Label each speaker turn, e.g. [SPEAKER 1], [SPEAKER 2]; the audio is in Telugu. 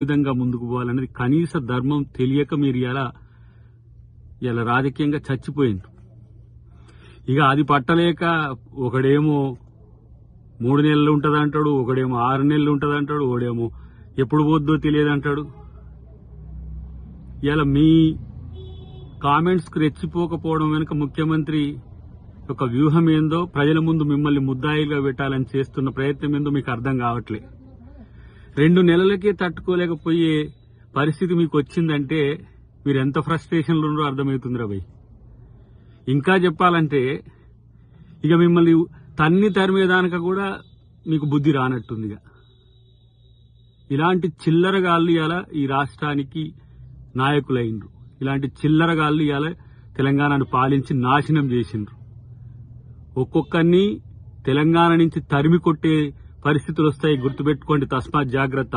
[SPEAKER 1] విధంగా ముందుకు పోవాలనేది కనీస ధర్మం తెలియక మీరు ఇలా రాజకీయంగా చచ్చిపోయింది. ఇక అది పట్టలేక ఒకడేమో 3 నెలలు ఉంటదంటాడు, ఒకడేమో 6 నెలలు ఉంటదంటాడు, ఒకడేమో ఎప్పుడు పోద్దో తెలియదంటాడు. ఇలా మీ కామెంట్స్ కు రెచ్చిపోకపోవడం వెనుక ముఖ్యమంత్రి యొక్క వ్యూహం ఏందో, ప్రజల ముందు మిమ్మల్ని ముద్దాయిగా పెట్టాలని చేస్తున్న ప్రయత్నం ఏందో మీకు అర్థం కావట్లే. 2 నెలలకే తట్టుకోలేకపోయే పరిస్థితి మీకు వచ్చిందంటే మీరు ఎంత ఫ్రస్ట్రేషన్లో ఉన్నారో అర్థమవుతుంది రా భయ్. ఇంకా చెప్పాలంటే ఇక మిమ్మల్ని తరిమేదానిక కూడా మీకు బుద్ధి రానట్టుంది. ఇలాంటి చిల్లరగాళ్ళు ఇలా ఈ రాష్ట్రానికి నాయకులైండ్రు. ఇలాంటి చిల్లరగాళ్ళు ఇలా తెలంగాణను పాలించి నాశనం చేసిండ్రు. ఒక్కొక్కరిని తెలంగాణ నుంచి తరిమి కొట్టే పరిస్థితులు వస్తాయి, గుర్తుపెట్టుకోండి. తస్మాత్ జాగ్రత్త.